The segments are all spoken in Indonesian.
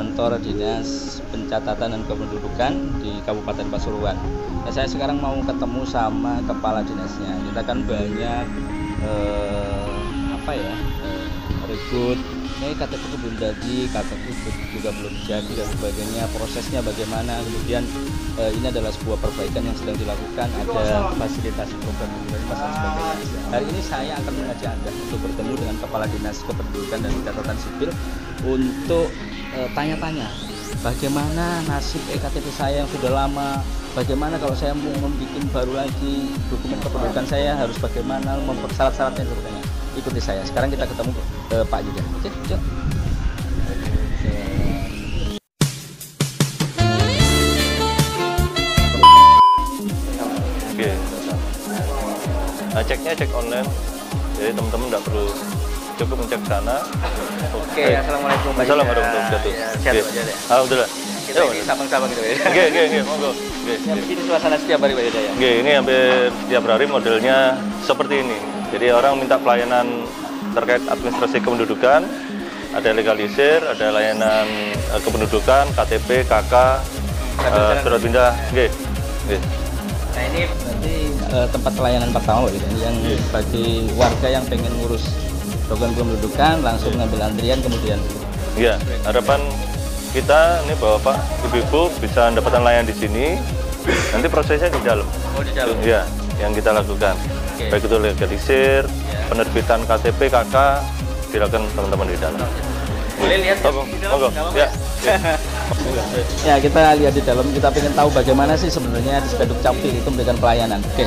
kantor Dinas Pencatatan dan Kependudukan di Kabupaten Pasuruan. Nah, saya sekarang mau ketemu sama kepala dinasnya. Kita kan banyak ribut. Ini KTP itu belum jadi, KTP juga belum jadi dan sebagainya. Prosesnya bagaimana? Kemudian ini adalah sebuah perbaikan yang sedang dilakukan. Ada fasilitasi program dan sebagainya. Hari ini saya akan mengajak Anda untuk bertemu dengan Kepala Dinas Kependudukan dan Catatan Sipil untuk tanya-tanya bagaimana nasib ektp saya yang sudah lama, bagaimana kalau saya mau membuat baru lagi dokumen kependudukan saya harus bagaimana, syarat-syaratnya sebagainya. Ikuti saya. Sekarang kita ketemu Pak Yuda. Oke, yuk. Oke. Nah, ceknya cek online. Jadi teman-teman tidak perlu cukup mencek sana. Oke, assalamualaikum. Assalamualaikum warahmatullahi wabarakatuh. Sehat aja deh. Alhamdulillah. Kita ini sabang-sabang gitu ya. Oke, monggo. Ya, begini suasana setiap hari Pak Yuda ya. Oke, ini hampir setiap hari modelnya seperti ini. Jadi orang minta pelayanan terkait administrasi kependudukan, ada legalisir, ada layanan kependudukan, KTP, KK, surat pindah. Oke. Nah, ini berarti tempat pelayanan pertama Pak Yuda, yang bagi warga yang pengen ngurus dokumen kependudukan langsung ngambil antrian kemudian. Iya, harapan kita ini Bapak, Ibu-ibu bisa mendapatkan layanan di sini. Nanti prosesnya di dalam. Oh, di dalam. Iya, yang kita lakukan. Oke. Baik itu legalisir, penerbitan KTP, KK, silakan teman-teman di dalam. Boleh lihat Monggo. Ya. Ya, kita lihat di dalam, kita ingin tahu bagaimana sih sebenarnya di Speduk Capil itu memberikan pelayanan. Oke.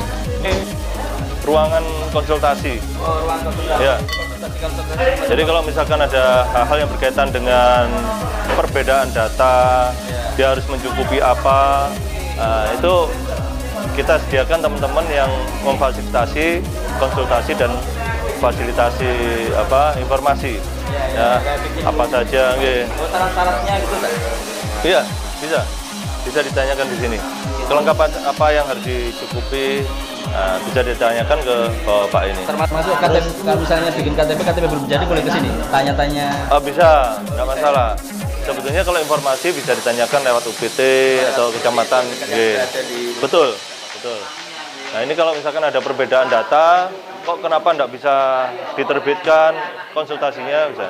Ruangan konsultasi. Oh, ruang konsultasi. Ya. Jadi kalau misalkan ada hal-hal yang berkaitan dengan perbedaan data, dia harus mencukupi apa, itu kita sediakan teman-teman yang memfasilitasi konsultasi dan fasilitasi informasi. Ya, apa saja, Syarat-syaratnya gitu Pak? Iya, bisa ditanyakan di sini. Kelengkapan apa yang harus dicukupi, bisa ditanyakan ke Bapak ini. Termasuk KTP, kalau misalnya bikin KTP belum jadi boleh ke sini tanya-tanya. Bisa, nggak masalah. Sebetulnya kalau informasi bisa ditanyakan lewat UPT atau kecamatan. Betul. Nah, ini kalau misalkan ada perbedaan data, kok kenapa nggak bisa diterbitkan, konsultasinya bisa.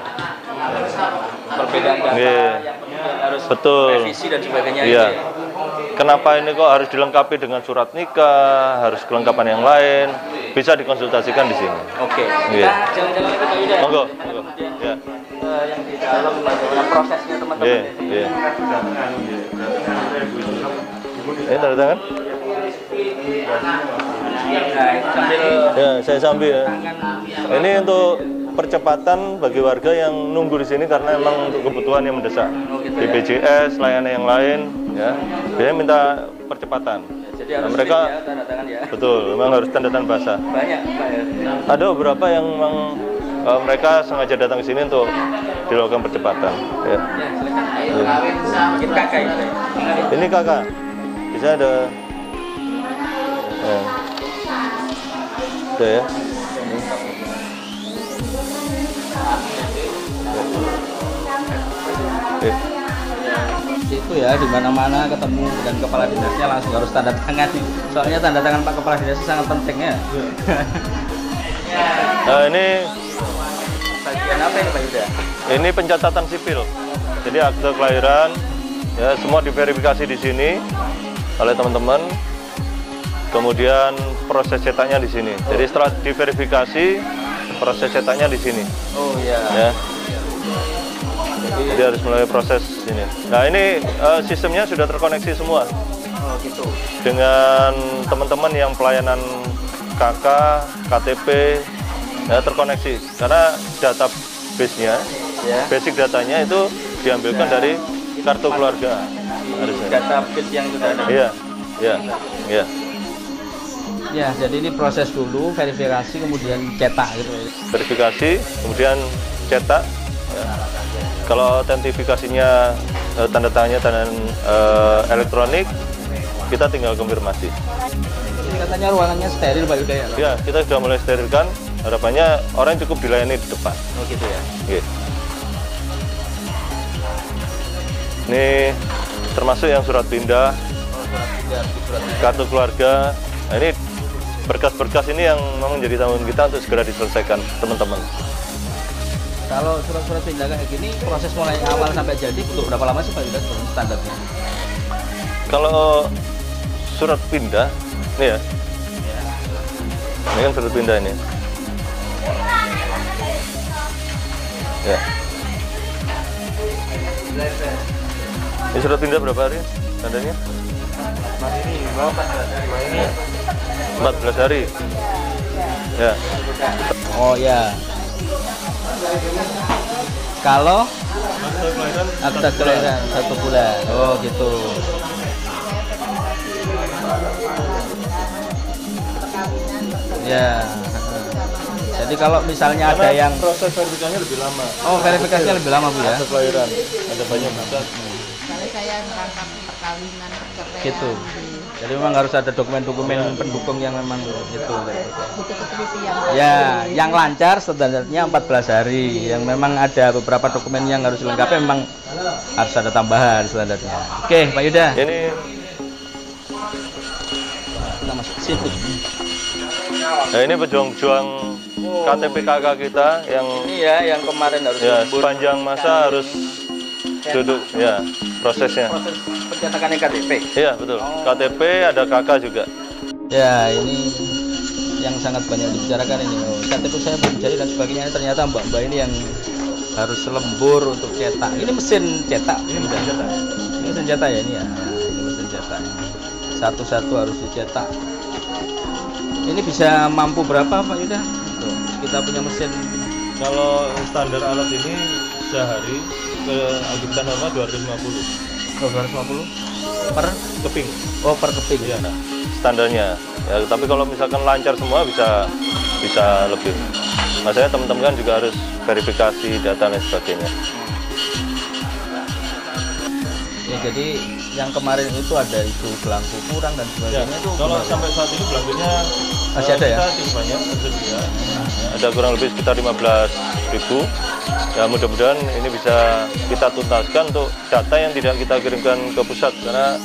Perbedaan data yang harus revisi dan sebagainya. Iya. Kenapa ini kok harus dilengkapi dengan surat nikah, harus kelengkapan yang lain, bisa dikonsultasikan di sini. Oke. Kita jalan-jalan lagi Pak Yuda. Monggo. Ya. Yang di dalam bagaimana prosesnya teman-teman. Iya. Ini tanda tangan? Ya, saya sambil ya. Ini untuk percepatan bagi warga yang nunggu di sini karena memang untuk kebutuhan yang mendesak. BPJS, layanan yang lain, ya. Biasanya minta percepatan. Jadi harus mereka ya, tanda tangan ya. Betul, memang harus tanda tangan basah. Banyak Pak ya. Ada beberapa yang memang mereka sengaja datang ke sini untuk dilakukan percepatan. Ya. Mungkin kakak ini. Ini kakak. Bisa ada. Ya. Udah ya. Itu ya, di mana-mana ketemu dengan kepala dinasnya langsung harus tanda tangan. Soalnya tanda tangan Pak Kepala Dinas sangat penting ya. Nah, ini bagian apa ini Pak Yuda? Ini pencatatan sipil. Jadi akte kelahiran ya semua diverifikasi di sini oleh teman-teman. Kemudian proses cetaknya di sini. Jadi setelah diverifikasi proses cetaknya di sini. Oh iya. Ya. Jadi harus melalui proses ini. Nah, ini sistemnya sudah terkoneksi semua. Oh gitu. Dengan teman-teman yang pelayanan KK, KTP ya, terkoneksi. Karena database-nya, basic datanya itu diambilkan dari kartu keluarga. Database yang sudah ada. Iya. Ya, jadi ini proses dulu, verifikasi, kemudian cetak gitu. Verifikasi, kemudian cetak. Ya. Kalau autentifikasinya tanda tangannya tanda elektronik, kita tinggal konfirmasi. Ini katanya ruangannya steril Pak Yuda ya? Ya, kita sudah mulai sterilkan. Harapannya orang cukup dilayani di depan. Oh gitu ya? Oke. Ini termasuk yang surat pindah, kartu keluarga. Nah, ini berkas-berkas ini yang memang menjadi tanggung kita untuk segera diselesaikan, teman-teman. Kalau surat-surat pindah kayak gini, proses mulai awal sampai jadi untuk berapa lama sih Pak Yuda standarnya? Kalau surat pindah, ini ya. Ini kan surat pindah ini. Ya. Ini surat pindah berapa hari standarnya? 14 hari. Ya. Oh ya. Kalau akta kelahiran 1 bulan. Oh gitu. Ya. Jadi kalau misalnya ada yang proses verifikasinya lebih lama. Oh, verifikasinya lebih lama Bu ya. Akta kelahiran ada banyak berkas. Soalnya saya merangkap perkawinan, perceraian. Gitu. Jadi memang harus ada dokumen-dokumen pendukung yang memang itu. Butuh ketelitian. Ya, yang lancar standarnya 14 hari. Yang memang ada beberapa dokumen yang harus dilengkapi memang harus ada tambahan standarnya. Oke, Pak Yuda. Ini Kita masuk ke situ. nah ini pejuang-pejuang KTP KK kita yang Ini ya yang kemarin harus ya lembur. sepanjang masa harus duduk ya prosesnya. Proses pencetakan KTP. Iya betul. KTP ada KK juga. Ya, ini yang sangat banyak dibicarakan ini. Oh, KTP saya belum jadi dan sebagainya. Ternyata mbak-mbak ini yang harus lembur untuk cetak. Ini mesin cetak. Ini mesin cetak. Ini mesin cetak ya ini ya. Nah, ini mesin cetak. Satu-satu harus dicetak. Ini bisa mampu berapa Pak Yuda? Tuh, kita punya mesin. Kalau standar alat ini sehari ke kita normal 250 250 per keping. oh per keping. Iya, nah, standarnya. Ya, tapi kalau misalkan lancar semua bisa lebih. Maksudnya teman-teman kan juga harus verifikasi data dan sebagainya. Ya, jadi yang kemarin itu ada isu belangku kurang dan Ya, sebagainya itu kalau gimana? sampai saat ini belangkunya Masih ada ya? kita cukup banyak tersedia. Ada kurang lebih sekitar 15.000. Ya mudah-mudahan ini bisa kita tuntaskan untuk data yang tidak kita kirimkan ke pusat karena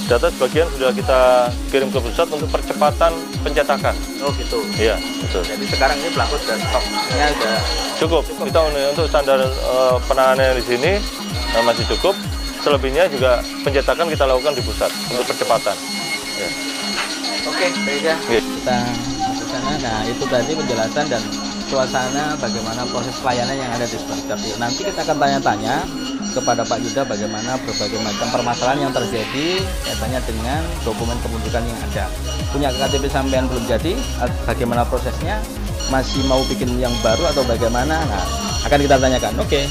data sebagian sudah kita kirim ke pusat untuk percepatan pencetakan. Oh gitu. Iya, betul. Jadi sekarang ini belangku dan stoknya udah Cukup. Kita untuk standar penanganan di sini masih cukup. Selebihnya juga pencetakan kita lakukan di pusat untuk percepatan. Ya. oke, baik ya. Oke. Kita masuk sana. Nah, itu tadi penjelasan dan suasana bagaimana proses pelayanan yang ada di Seperti. Nanti kita akan tanya-tanya kepada Pak Yuda bagaimana berbagai macam permasalahan yang terjadi kaitannya dengan dokumen kependudukan yang ada. Punya KTP sampean belum jadi, bagaimana prosesnya? Masih mau bikin yang baru atau bagaimana? Nah, akan kita tanyakan. Oke.